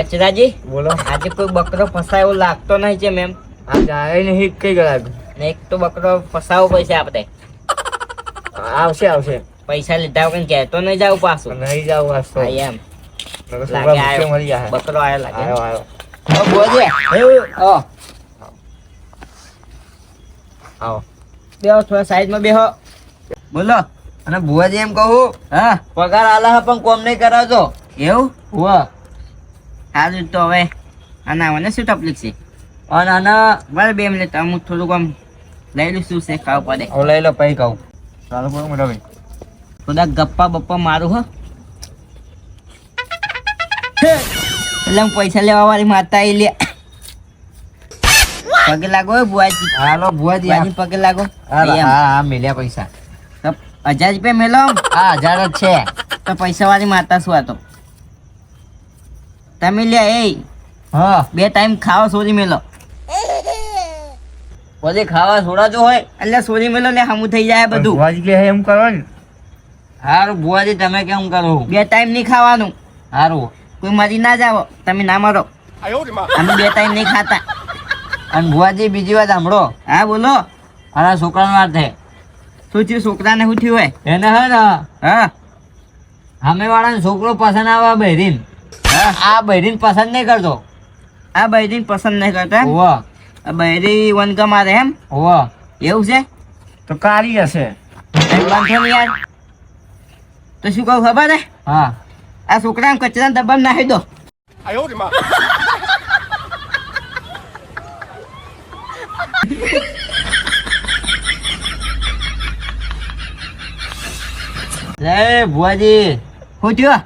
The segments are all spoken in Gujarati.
કચરાજી બોલો. આજે કોઈ બકરો ફસાયો લાગતો નહીં છે મેમ. આજે આવે નહીં કઈ ગયા? ને એક તો બકરો ફસાવો પડશે આપણે. આવશે આવશે. પૈસા લીધા વગર કહેતો નહીં જાવ પાછું. નહીં જાવ વાસ્તો. હા એમ લાગે આવ્યો મળી જાય. બકરો આવ્યો લાગે. આવ્યો બોજે આવો. બેહો થોડા સાઈડમાં બેહો. બોલો. અને ભુવાજી એમ કહું, હા પગાર આલા હે પણ કોમ નહીં કરાવજો. એવું વાહ. સારું તો હવે આના મને શું તકલીફ છે? અને આના બરાબર 2 મિનિટ અમુક થોડુંક આમ લઈ લઉં શું છે ખાવા પડે. હવે લઈ લો પૈ કહું. ચાલો બોલો મોટા ભાઈ. થોડા ગપ્પા બપ્પા મારું હો. એટલે હું પૈસા લેવા વાળી માતા આવી લે. પગે લાગો હે બુઆજી. હાલો ભુવાજી. બુઆજી પગે લાગો. હા એમ. હા મેલ્યા પૈસા. તો 1000 રૂપિયા મેલો. હા 1000 જ છે. તો પૈસા વાળી માતા શું હતો? તમે લે એ હા 2 ટાઈમ ખાવા સોરી મેલો. પછી ખાવા છોડાજો હોય. એટલે સોરી મેલો લે હમું થઈ જાય બધું. ભુવાજી કે એમ કરો ને. હારું ભુવાજી તમે કેમ કરો? 2 ટાઈમ નહીં ખાવાનું. હારું. કોઈ મરી ના જાવ તમે ના મરો. અમે 2 ટાઈમ નહીં ખાતા. અને ભુવાજી બીજી વાત સાંભળો. હા બોલો. આના છોકરાનો વાત છે. શું થયું છોકરાને? શું થયું હોય? એને હે ને હા સામે વાળાનો છોકરો પસંદ આવે બહેરીન. આ બહેરીન પસંદ નહીં કરતો. આ બૈરી પસંદ નહીં કરતા એમ? હોવા આ બૈરી વનકા મારે એમ? હોવા. એવું છે? તો કારી હશે. કઈ વાંધો નહીં યાર. તો શું કહું ખબર હે? હા આ છોકરાને કચરાના ડબ્બામાં નાખી દો. લે ભુવાજી શું થયું?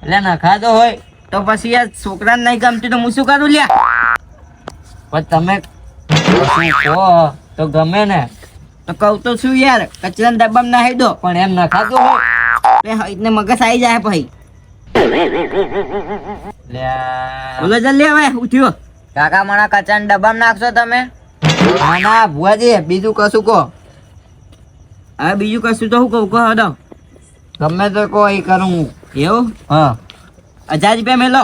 એટલે નખાતો હોય તો પછી યાર છોકરાને નહીં ગમતું તો હું શું કરું લ્યા? પણ તમે કશું કહો તો ગમે ને. તો કહું તો શું યાર, કચરાના ડબ્બામાં નાખી દો. પણ એમ નખાતું હોય એટલે મગજ આવી જાય પછી. લે બોલો જલ્દી હવે શું થયું? કાકા મને કચાના ડબ્બામાં નાખશો તમે? ના ના ભુવાજી બીજું કશું કહો. હવે બીજું કશું તો શું કહું? કહો દો. ગમે તો કહો એ કરું હું. એવું? હા 1000 રૂપિયા મેલો.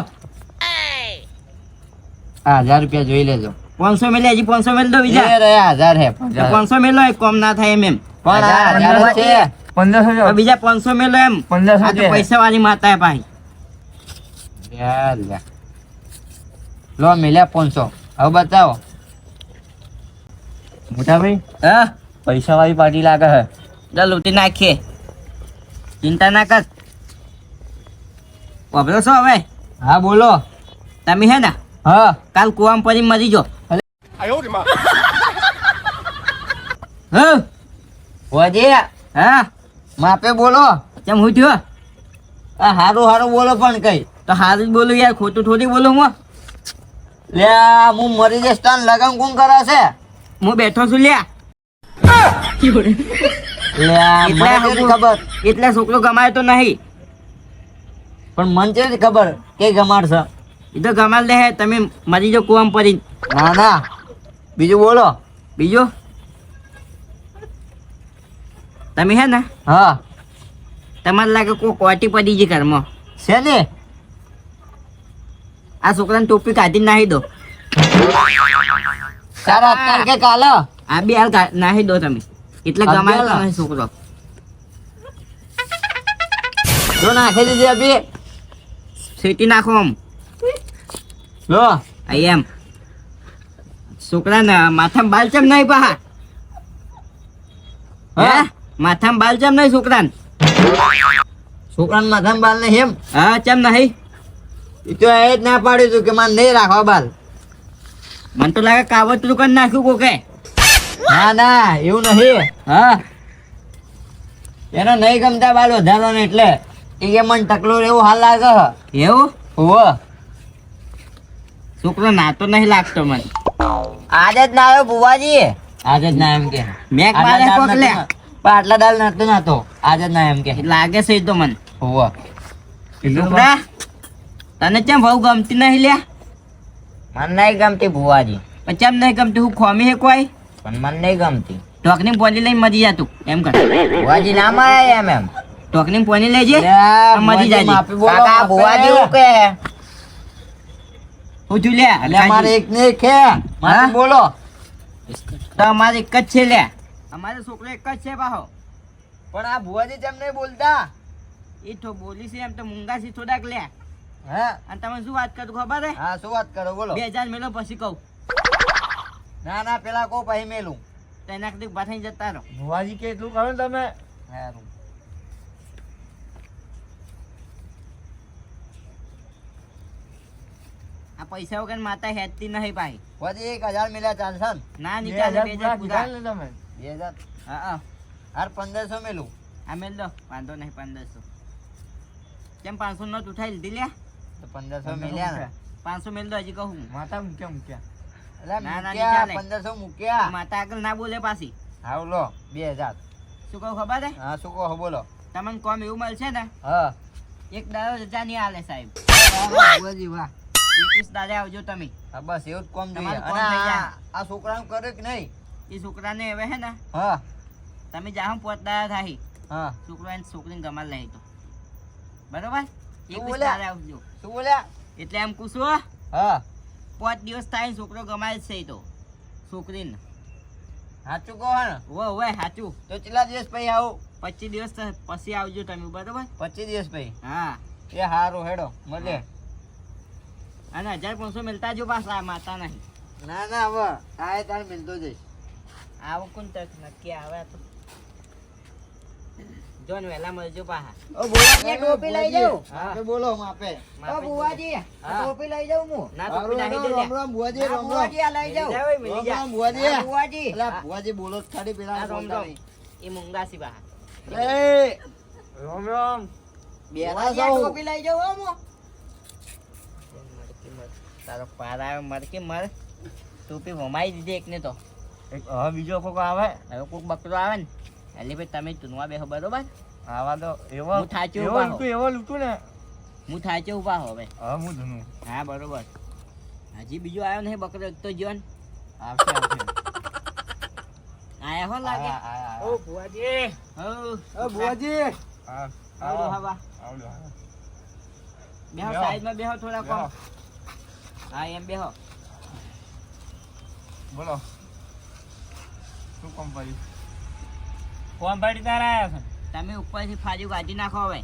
હા 1000 રૂપિયા જોઈ લેજો. 500 મેલે, હજી 500 મેલ દો એ બીજા. રહ્યા 1000 હે. 500 મેલો એક કોમ ના થાય એમ. પણ આ 1000 જ છે. 1500 હવે બીજા 500 મેલો એમ. 1500 આ તો પૈસા વાળી માતા હે ભાઈ. યાર લે. લો મિલ્યા 500. હવે બતાવો. મોટા ભાઈ હા પૈસા વાળી પાર્ટી લાગે છે. ચાલ લૂંટી નાખીએ. ચિંતા ના કર. વાપરો છો હવે? હા બોલો. તમે હે ને હા કાલ કુવામાં પડી મરી જો. હા ભુવાજી હા માપે બોલો. કેમ હું થયો? આ હારું હારું બોલો પણ કઈ. તો હારું જ બોલું યાર, ખોટું થોડી બોલું હું. લે હું મરી જઈશ તને લગન કોણ કરે છે? હું બેઠો છું લ્યા. લે મને કેવી ખબર? એટલે છોકરો ગમાય તો નહીં. પણ મને કેવી ખબર કે ગમાડશે? એ તો ગમાલ દે હે, તમે મરી જો કુવામાં પડી. ના ના બીજું બોલો. બીજું તમે હે ને હા તમારે લાગે કોઈ કોટી પડી ગઈ ઘરમાં. છે ને આ છોકરાને ટોપી કાઢી નાખી દો. તારા અત્યારે કે કાલે? આ બે હાલ નાખી દો તમે. એટલે આ ગમાય બે તો હાલ? નહીં છોકરો. જો નાખી દીધી અભી. સીટી નાખો આમ. લો આઈ એમ. છોકરાને માથામાં બાલ ચમ નહીં પા. હે હા? માથામાં બાલ ચમ નહીં છોકરાને? છોકરાના માથામાં બાલ ને એમ? હા ચમ નહીં? એ તો એ જ ના પાડ્યું હતું કે મને નહીં રાખવા બાલ. મને તો લાગે કાવતરું કરી નાખ્યું કોકે. ના ના એવું નહીં. હા એનો નહીં ગમતા બાલ વધારો ને એટલે એ કે મને ટકલો એવું હાલ લાગે. એવું? હોવ છોકરો નાતો નહીં લાગતો મને. આજે જ ના આવ્યો બુવાજી. આજે જ ના એમ કે મેક મારે કોક લે. પણ આટલા દાલ નતો નાતો. આજે જ ના એમ કે લાગે છે એ તો મને. હોવ છોકરા તને ચમ બહુ ગમતી નહીં લ્યા? મને નહીં ગમતી બુવાજી. પણ ચમ નહીં ગમતી? હું ખોમી હે કોઈ? પણ મને નહીં ગમતી. ટોકની પોની લઈને મરી જા તું એમ કર. બુવાજી ના મારે એમ. ટોકની પોની લેજે. લે, મરી જાજે. કાકા બુવાજી એવું કહે હું થયું લે એટલે મારે એક ને એક હે મારે હા? બોલો તો અમારે એક જ છે લે અમારો છોકરો એક જ છે પાહો પણ આ ભુવાજી કેમ નહીં બોલતા એ તો બોલી છે એમ તો મૂંગા છે થોડાક લે હા અને તમે શું વાત કરો ખબર હે હા શું વાત કરો બોલો 2000 મેલો પછી કહું ના ના પેલા કો પછી મેલું તો એના કદી ઉભા થઈને જતા રહો ભુવાજી કે એટલું કરો ને તમે હારું. આ પૈસા વગર માતા હેતતી નહીં પાહી ભુવાજી 1000 મિલ્યા ચાલશે ને? ના 2000 નીચાલે 2000 પૂરા પૂરા કીધા ને તમે 2000 હા હા હાર 1500 મેલું આ મેલ દો વાંધો નહીં 1500 કેમ 500 નોટ ઉઠાઈ લીધી લે તો 1500 મિલ્યા ને 500 મેલ દો હજી કહું માતા મૂક્યા એટલે ના, ના, મૂક્યા નહીં 1500 મૂક્યા માતા આગળ ના બોલે પાછી હાવ લો 2000 શું કહું ખબર હે હા શું કહો બોલો તમને કોમ એવું મળશે ને હા એક દાડો રજા નહીં આલે સાહેબ ભુવાજી વાહ 21 દાડે આવજો તમે હા બસ એવું જ કોમ જોઈએ તમારું અને કોમ થઈ જાય. આ છોકરાનું કરે કે નહીં એ છોકરાને હવે હે ને હા તમે જાઓ પોતદાર થાય હા છોકરો એને છોકરીને ગમાડ લઈ તો બરોબર 21 બોલ્યા? દાડે આવજો શું બોલ્યા એટલે એમ પૂછું હા 5 દિવસ થાય ને છોકરો ગમાય જ છે ઈ તો છોકરીને સાચું કહો ને ઓય સાચું તો કેટલા દિવસ પછી આવું 25 દિવસ પછી આવજો તમે બરોબર 25 દિવસ પછી હા એ હારું હેડો મળે અને 1500 મિલતા જો પાછા માતા નહીં ના ના હવે આ તાર મિલતો જઈશ આવો કોણ તક નક્કી આવે તો જોન વેલા મળજો પાછા ઓ ભુવાજી ટોપી લઈ જાઉં. હા તો બોલો માપે ઓ બુવાજી હા. ટોપી લઈ જાઉં હું ના ટોપી રામ નાખી દે રામ રામ ભુવાજી રામ રામ બુવાજી આ લઈ જાઉં રામ રામ ભુવાજી હા, બુવાજી અલા ભુવાજી બોલો જ ખાલી પેલા આ બોલતા રામ એ મુંગાસી પાછા નહીં. એ રામ રામ બેરા બુવાજી આ જાઉં. ટોપી લઈ જાઉં હો મો તારો પાર આવે મરકી મર ટોપી વમાઈ દીધી એકને તો એક હવે બીજો કોક આવે હવે કોક બકરો આવે ને એટલે ભાઈ તમે ચૂનવા બેહો બરોબર આવા તો એવો હું થાચ્યો એવો ઉભા લૂંટું એવો લૂંટું ને હું થાય છે ઉભા હો હવે હવે હું ધૂનું હા બરોબર હજી બીજો આવ્યો નહીં બકરો એક તો જીવન આવશે આવશે આયા હો લાગે આયા, ઓ ભુવાજી હો ઓ ભુવાજી હા આવડો હવા આવડો બેહો બેહો. સાઈડમાં બેહો થોડા બેહો. કોમ હા એમ બેહો બોલો શું કામ પડ્યું કોમ પાડી તારા આયા છે તમે ઉપરથી ફાજુ કાઢી નાખો હવે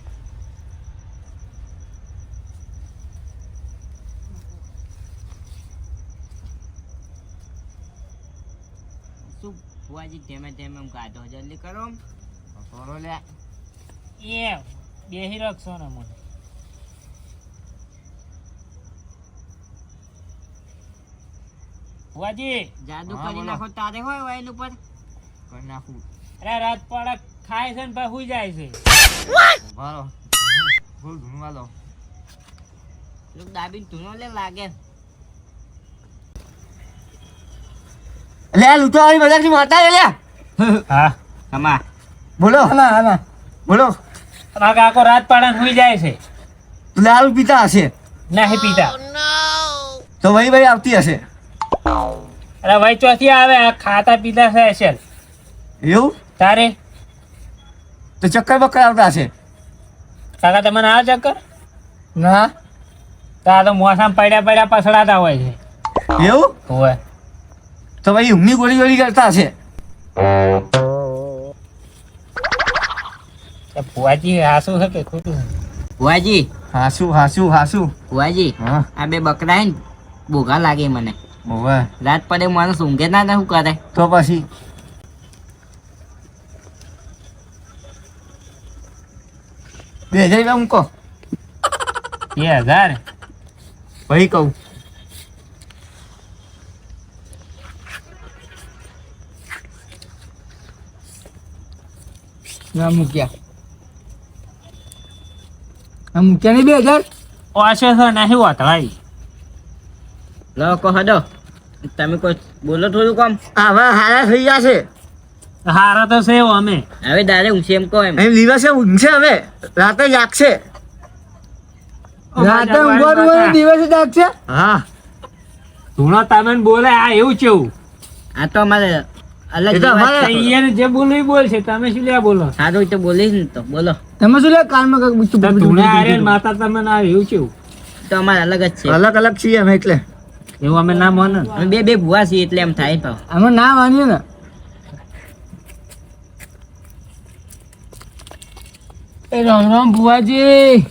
શું ભુવાજી ધીમે ધીમે એમ કાઢો જલ્દી કરો થોડો લે એ બેહી રાખશો ને મને ભુવાજી જાદુ હા, કરી બોલો. નાખો તારે હોય વાઈન ઉપર કરી નાખું અરે રાત પડક ખાય છે ને પછી જાય છે મારો ભૂલ ધૂનવા દો લોક દાબીને ધૂનો લે લાગે લે લૂંટો આવી બધાથી માતા લે હા કમા બોલો હા બોલો તમારા કાકો રાત પાડા હુઈ જાય છે લાલ પીતા હશે નહીં પીતા તો વહી વહી આવતી હશે અરે ભાઈ ચોથી આવે આ ખાતા પીતા છે અસલ એવું તારે તો ચક્કર બક્કર આવતા હશે કાકા તમને આ ચક્કર ના તા તો મોસામાં પડ્યા પડ્યા પસડાતા હોય છે એવું હોય તો ભાઈ ઊંઘની ગોળી ગોળી કરતા હશે ભુવાજી હાસું છે કે ખોટું ભુવાજી હાસુ ભુવાજી હા આ બે બકરા હે ને બોઘા લાગે મને ઓવે રાત પડે માણસ ઊંઘે ના શું કરે તો પછી બે હજાર રૂપિયા મૂકો 2000 ભાઈ કહું ના મૂક્યા નહીં 2000 ઓછો છે નહીં વતળાઈ લો કહો હડો તમે કોઈ બોલો થોડું કામ આવા હારા થઈ ગયા છે હારા તો છે અમે હવે દાદા ઊંચી એમ કહો એમ એમ દિવસે ઊંઘશે હવે રાતે જાગશે રાતે ઊંઘવાનું હોય ને દિવસે જાગશે હા ધૂણો તમે બોલે આ એવું કેવું આ તો અમારે અલગ એ તો અમારે- અહીંયા જે બોલવું એ બોલ છે તમે શું લે બોલો સારું તો બોલીશ ને તો બોલો તમે શું લે કાનમાં કઈક માતા તમે ના એવું કેવું તો અમારે અલગ જ છે અલગ અલગ છીએ અમે એટલે એવું અમે ના માને ને. અમે બે ભૂવા છીએ એટલે એમ થાય ભાવ. અમે ના માનીએ ને. એ રામ રામ ભુવાજી.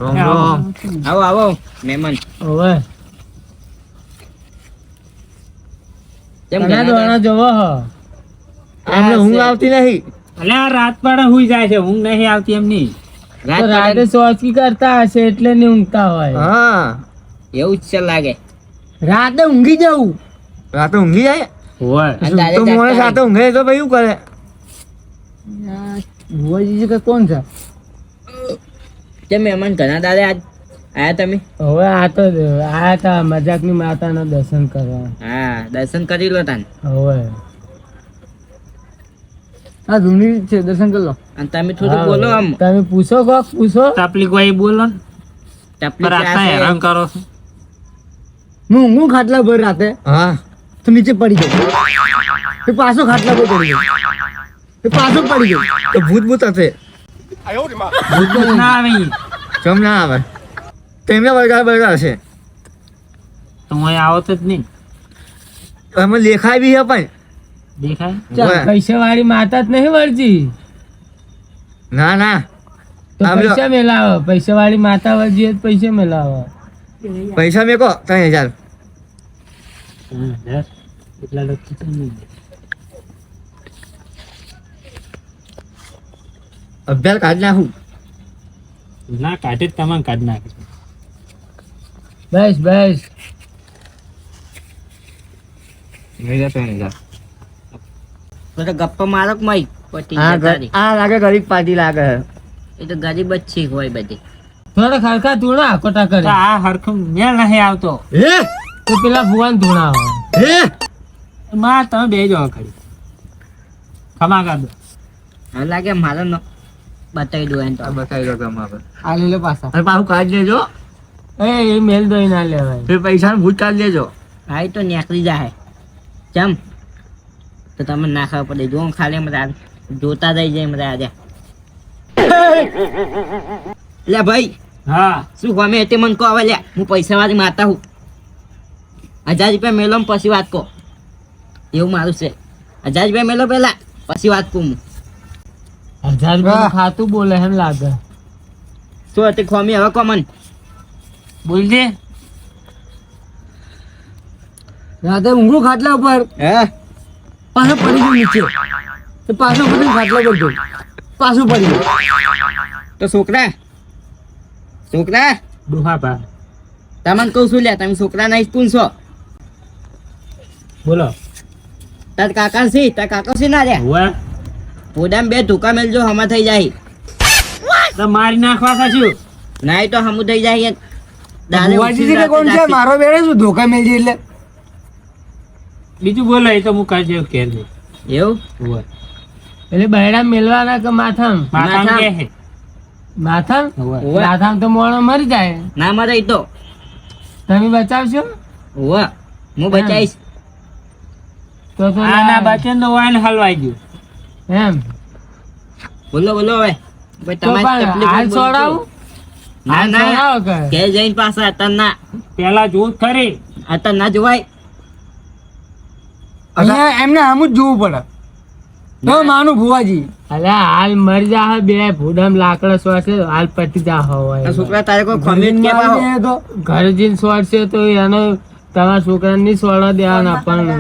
રોમ રોમ. આવો આવો મહેમાન. ઓવે કેમ તમે ઘણા દોણા જોવો હો. અમને ઊંઘ આવતી નહીં. અલ્યા આ રાત પાડે હુઈ જાય છે, ઊંઘ નહીં આવતી એમની. રાત તો રાતે પડે સોચકી કરતા હશે એટલે નહીં ઊંઘતા હોય. હા એવું જ છે લાગે. રાતે ઊંઘી જવું. રાતે ઊંઘી જાય હોય અને દાદા તો મોડે જાગતા સાથે ઊંઘે તો ભાઈ શું કરે? ભુવાજી છે કે કોણ છે? તે મહેમાન ઘણા દાદા આજ આયા તમે? હવે આ તો આયા તા મજાકની માતાના દર્શન કરવા. હા દર્શન કરી લો તાન. હવે આ ધૂની છે, દર્શન કરી લો. અને તમે થોડું બોલો આમ. તમે પૂછો કોક પૂછો. તકલીફ કોઈ બોલો ને. તકલીફ પણ આટલા આ છે. હેરાન કરો છો. હું ઊંઘું ખાટલા પર રાતે હા તો નીચે પડી ગયો. તો પાછો ખાટલા પર પડી ગયો. તો પાછો પડી ગયો. તો ભૂત ભૂત હશે. ભૂત ના આવે ઈ. ચમ ના આવે. તેમને બળગા હશે. તો હું અહીં આવત જ નહીં. અમે લેખાય બી છે પણ દેખાય ઓવે. પૈસા વાળી માતા જ નહીં વળજી. ના ના તો આમ લો. પૈસા મેલાવો. પૈસા વાળી માતા વળજી હોય તો પૈસા મેલાવો. પૈસા મેકો 3000. હા, યાર. એટલા લખી તો નહીં. અભ્યાસ કાઢી નાખું. ના કાઢે જ તમારે કાઢી નાખીશું. બસ બસ. લઈ જા 3000. તો તો ગપ્પા મારો કે મય પટી આ જતા રહી. આ લાગે ગરીબ પાર્ટી લાગે. એ તો ગરીબ જ છે હોય બધી. થોડા ખરખા ધૂણા આકોટા તો કરે આ હરખું મેળ નહીં આવતો. હે તો પેલા ભુવાન ધૂણા આવે. હે માં તમે બે જો ખરી ખમા કાઢો. હવે લાગે મારો નો બતાવી દો એમ તો. આ બતાવી દો તમારે. આ લે લે પાછા. અને પાછું કાઢી લેજો. એ મેલ દોઈ ના લેવાય. ફેર પૈસા ભૂત કાઢી લેજો. હા એ તો નીકળી જાય. ચમ તો તમે ના ખબર પડે. જો ખાલી એમ જોતા રહી જાય એમ રાજા. લે ભાઈ હા શું ગમે તે મને કહો હવે. લે હું પૈસા વાળી માતા હું. 1000 રૂપિયા મેલો ને પછી વાત કહો. એવું મારું છે. 1000 રૂપિયા મેલો પેલા પછી વાત કહું હું. 1000 રૂપિયા ખાતું બોલે એમ લાગે. શું હતી ખોમી હવે કોમન. બોલજે. રાતે ઊંઘું ખાટલા ઉપર હે પાછો પડી ગયો નીચે. તો પાછો પડી ખાટલા પર ગયો. પાછું પડી ગયો. તો છોકરા છોકરા ડોહા પા તમને કહું છું. લે તમે છોકરા ના સ્કૂલ છો. બોલો. તાર કાકા છે. તાર કાકા છે ના રે. હોય પોડામ બે ધોકા મેલજો હમા થઈ જાય. તો મારી નાખવા ખાશું. ના તો હમું થઈ જાય. દાદા ભુવાજી ઉઠીને છે કે કોણ છે? રાતે મારો બેડે શું ધોકા મેલજી એટલે. બીજું બોલો એ તો હું કાઢી જેવું ઘેર નહીં. એવું હોય એટલે બહેડા મેલવાના કે માથામ? માથામાં માથામાં. કે હે. માથામ? હોય ઓવે. માથામ તો મોણો મરી જાય. ના મરે ઈ તો. તમે બચાવશો? ઓવે હું બચાવીશ. તો તો આ ના બચે ને તો વાયને હલવાઈ ગયું. એમ બોલો બોલો હવે. ભાઈ તો તમારી પણ તકલીફ હાલ બોલજો. છોડાવું? ના હાલ ના છોડાવો કે? ઘેર જઈને પાછા અત્યાર ના. પેલા જોત ખરી. અત્યાર ના જોવાય. અહીંયા એમને આમ જ જોવું પડે તો માનું ભુવાજી. અલ્યા હાલ મરી જા બે ભૂડમ લાકડા સ્વાશે હાલ પટી જા આ હોય. છોકરા તારે કોઈ ખમી જ કેવા હો. ઘરે જઈને સ્વાડશે તો એનો તમારા છોકરાને નહીં સ્વાડવા દેવાના પણ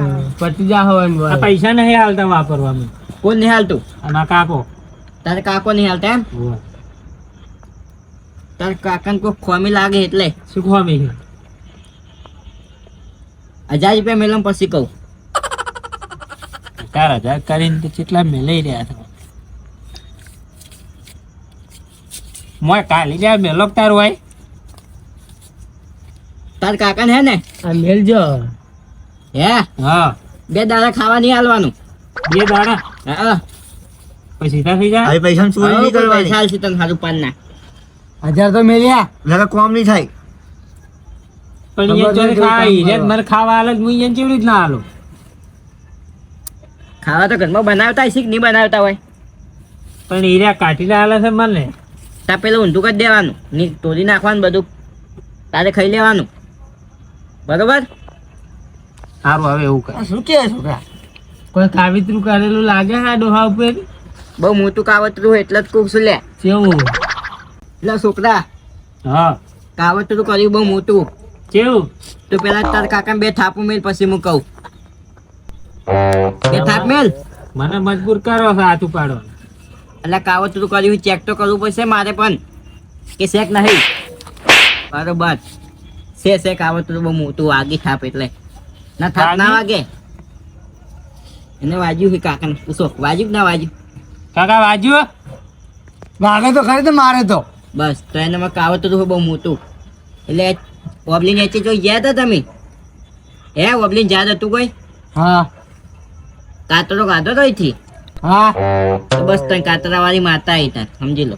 પટી જા હોય ને આ ભાઈ. પૈસા નહીં હાલતા વાપરવામાં. કોણ નહીં હાલતું? અને કાકો. તારે કાકો નહીં હાલતા એમ? હોય તારે કાકાને કોઈ ખોમી લાગે એટલે શું ખોમી છે? 1000 રૂપિયા મેલો ને પછી કહું. 4000 કરીને તો કેટલા મેલઈ રહ્યા છો. મોય કાલી જા મેલો તારું હોય. તાર કાકાને હે ને આ મેલજો. હે હા 2 દાડા ખાવા નહીં હાલવાનું. 2 દાડા હા પછી સીધા થઈ જાય. હવે પૈસા ચોરી નહીં પૈસા કરવાની. હાલશે તને સારું પાન ના. 1000 તો મેલ્યા. નકર કોમ નહીં થાય. પણ ખબર એ ચોરી નહીં ખાઈ કેવું રે કામ મને ખાવા હાલે હું એને કેવી રીતના હાલો. ખાવા તો ઘરમાં બનાવતા હશે કે નહીં બનાવતા હોય. પણ હીરા કાઢીને હાલે છે મને. તા પેલું ઊંધું કરી દેવાનું. તોડી નાખવાનું બધું. તારે ખાઈ લેવાનું. બરોબર સારું હવે એવું કર. આ શું કે છોકરા? કોઈ કાવિતરું કરેલું લાગે હા ડોહા ઉપર બહુ મોટું કાવતરું એટલે જ કહું છું લે. કેવું લે છોકરા, હા કાવતરું કર્યું બહુ મોટું. કેવું? તો પેલા તાર કાકા બે થાપું મેલ પછી હું કહું. બે થાપ મેલ. મને મજબૂર કરો છો હાથ ઉપાડો. એટલે કાવતરું કર્યું ચેક તો કરવું પડશે મારે પણ કે શેક નહીં. બરોબર છે કાવતરું બહુ મોટું વાગી થાપ એટલે ના થાપ ના વાગે. એને વાજ્યું છે કાકાને પૂછો વાજ્યું કે ના વાજ્યું. કાકા વાજ્યો? વાગે તો ખરી તો મારે તો. બસ તો એનામાં કાવતરું છે બહુ મોટું. એટલે ઓબલી નીચે જોઈ ગયા હતા તમે? હે ઓબલી યાદ હતું કોઈ? હા કાતરો કાઢો તો અહીંથી. હા તો બસ તને કાતરાવાળી માતા આવી તાર સમજી લો.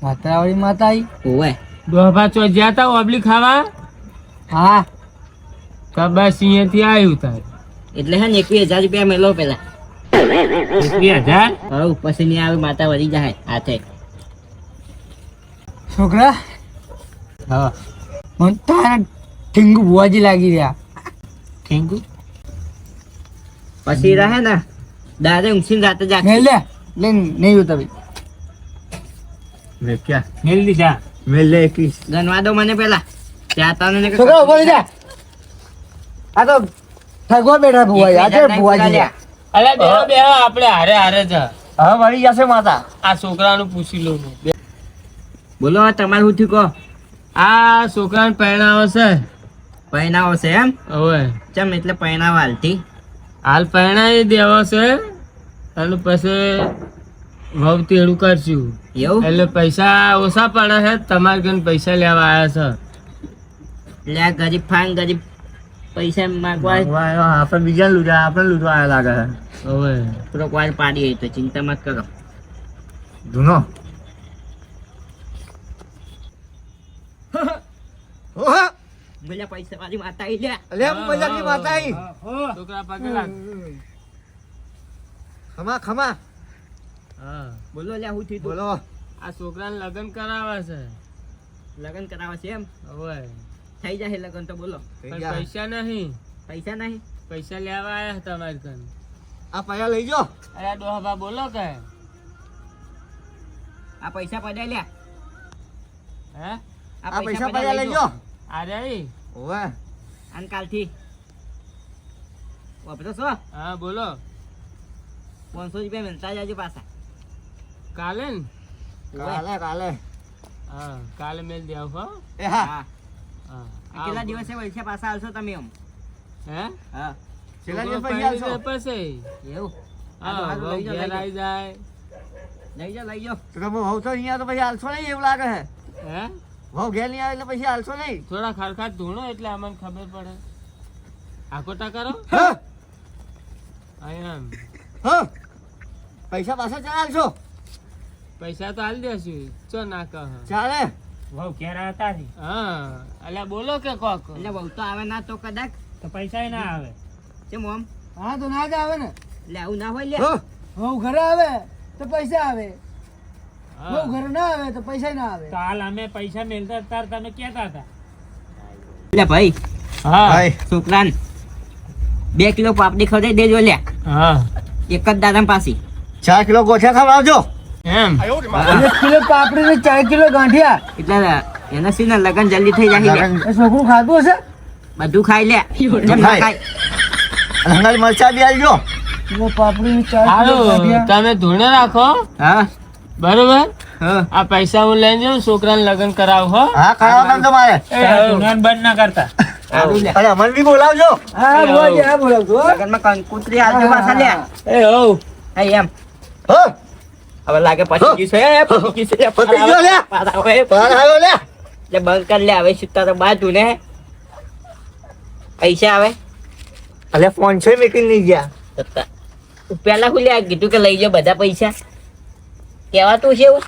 કાતરાવાળી માતા આવી. ઓવે ડોહા ચો જ્યાં તા ઓબલી ખાવા હા તો બસ અહીંયાથી આવ્યું તાર એટલે હે ને 21,000 રૂપિયા મેલો પેલા. 21,000? હવે પછી નહીં આવે માતા વળી જાય હાથે. છોકરા હા મને તારા ઠીંગુ ભુવાજી લાગી રહ્યા. થેન્ક પછી રહે ને દાદા ઊંઘીને રાતે મેલ જાગશે. લે લે નહીં હોતા ભાઈ. યુ. ક્યાં મેલ દીધા? મેલ લે 21. ગણવા દો મને પેલા. ત્યાં તાને ને છોકરા ઉભો થઈ જા. આ તો ઠગવા બેઠા ભુવાજી. આજે ભુવાજી અરે બેહો બેહો આપણે હારે હારે જ હવે વળી જશે માતા. આ છોકરાનું પૂછી લઉં હું. બોલો તમારે શું થયું કહો. આ છોકરાને પરણાવો છે પહેણાવો છે એમ? હવે ચમ એટલે પહેણાવા હાલથી? હાલ પરણાવી દેવો છે અને પછી વહુ તેડું કરશું એવું એટલે પૈસા ઓછા પડે છે તમારે કને પૈસા લેવા આવ્યા એટલે આ ગરીબ ફાંગ ગરીબ પૈસા માગવા આપણે બીજા લૂંટા આપણે લૂંટવા આવ્યા લાગે છે હવે થોડોક વાર પાડી હોય તો ચિંતા મત કરો. ધૂનો બોલ્યા પૈસા વાળી માતા આવી લે. લે મજાકની માતા આવી. છોકરા પગે લાગ ખમા ખમા હા બોલો લ્યા હું થયું તું? બોલો. આ છોકરાને લગ્ન કરાવે છે લગ્ન કરાવવા છે એમ? હવે થઈ જાય લગ્ન તો બોલો. પણ પૈસા નહીં પૈસા નહીં? પૈસા લેવા આવ્યા તમારે કને. આ પૈસા લઈ જો. અરે ડોહા બોલો કે આ પૈસા પડ્યા લ્યા. હે આ પૈસા પૈસા લઈ જો. અરે ઓવે આન કાલથી વાપરો છો હા બોલો 500 રૂપિયા મળતા જાજો પાછા. કાલે ને કાલે કાલે. હા કાલે મેલ દેવ હો એ હા હા હા આ કેટલા દિવસે પૈસા પાછા આવશો તમે એમ? હે હા છેલ્લા દિવસ પૈસા આલશો. પછી એવું હા હારું, બહુ લઈ જાઓ, ઘેર લઈ આવી જાય લઈ જાઓ લઈ જાઓ. તો તમે હોવ તો અહીંયા તો પછી હાલશો નહીં એવું લાગે છે. હે હોવ ઘેર નહીં આવે એટલે પછી હાલશો નહીં. થોડા ખરખાટ ધૂણો એટલે અમને ખબર પડે આકોટા કરો હા એમ હા પૈસા પાછા ચાલ હાલશો. પૈસા તો હાલ દેશું ચો ના કહ ચાલે. વહુ ક્યારે હતા ને? હા અલ્યા બોલો કે કોક એટલે બહુ તો આવે ના તો કદાચ તો પૈસા ના આવે. કેમ આમ? હા તો ના જ આવે ને. એટલે આવું ના હોય લે. હા બહુ ઘરે આવે તો પૈસા આવે, હા. બહુ ઘરે ના આવે તો પૈસા ના આવે. તો હાલ અમે પૈસા મેલતા તાર તમે કહેતા હતા. એટલે ભાઈ હા ભાઈ છોકરાને 2 કિલો પાપડી ખવડાવી દેજો લ્યા. હા એક જ દાદા પાછી. 4 કિલો ગોઠિયા ખવડાવજો. એમ 1 કિલો પાપડી ને 4 કિલો ગાંઠિયા. એટલે એના સીને લગન જલ્દી થઈ જાય લે. એ છોકરું ખાધું હશે? બધું ખાઈ લે. જેમ ના ખાય. અને હંગાઈ મરચા બી આલજો. કિલો પાપડી ને 4 કિલો સારું ગાંઠિયા. તમે ધૂણે રાખો હા બરોબર હા આ પૈસા હું લઈને જાઉં છોકરાને લગ્ન કરાવ હો હા ખાવા તમારે. તારા ધૂણાને બંધ ના કરતા. સારું લે. અને અમને બી બોલાવજો. હા બોલાવજો, હા બોલાવજો, હો. લગનમાં કંકુતરી આલજો પાછા લે. એ હોવ હા એમ હા હવે લાગે પછી ગયું છે પછી ગયું છે. પતી ગયો લે. પાછા હવે બહાર આવ્યો લે. એટલે બંધ કરી લે હવે સુતા તો બાજુ ને પૈસા આવે અલે ફોન છે મેકીને નહીં ગયા. પેલા હું લે કીધું કે લઈ જાઓ બધા પૈસા કહેવાતું છે એવું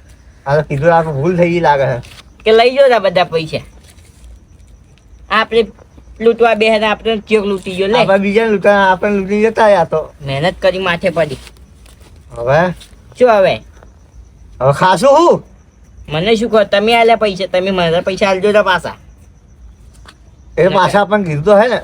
આ તો કીધું આપણે ભૂલ થઈ ગઈ લાગે છે. કે લઈ જાઓ તા બધા પૈસા. આપણે લૂંટવા બે હતા આપણે ચેક લૂંટી ગયો લે. આપણે બીજા લૂંટા આપણે લૂંટી જતા રહ્યા તો મહેનત કરી માથે પડી. હવે શું હવે હવે ખાશું હું. મને શું કહો તમે આલ્યા પૈસા તમે મારા પૈસા આલજો તો પાછા. એ પાછા પણ કીધું તો હે ને.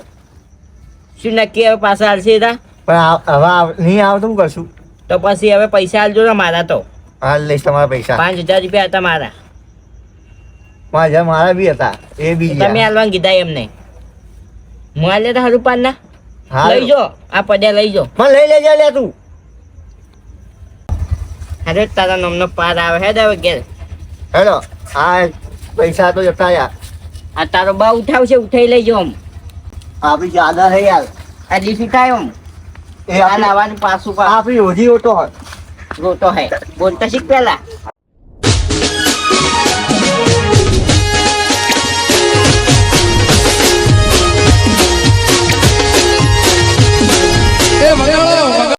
શું નક્કી હવે પાછા હાલશે તા? પણ નહીં આવતું શું કરશું? તો પછી હવે પૈસા હાલજો ને મારા તો હાલ લઈશ તમારા પૈસા. 5,000 રૂપિયા હતા મારા. 5,000 મારા બી હતા એ બી તમે હાલવા કીધા એમને. હું હાલે તો હારું પાન ના હારું. લઈ જો આ પડ્યા લઈ જો. મને લઈ લેજે લે તું. અરે તારા નામનો પાર આવે હે હવે ઘેર. હેલો આ પૈસા તો જતા યાર. આ તારો બા ઉઠાવશે ઉઠાઈ લઈ જો આમ. આપણી ચાદર હે યાર. આ ડીશ ઉઠાયો આમ. એ આ આપણી લાવવાનું પાછું પા આપણી રોજી ઓટો હોય. રોતો હે બોલતા શીખ પેલા. એ મલયાળો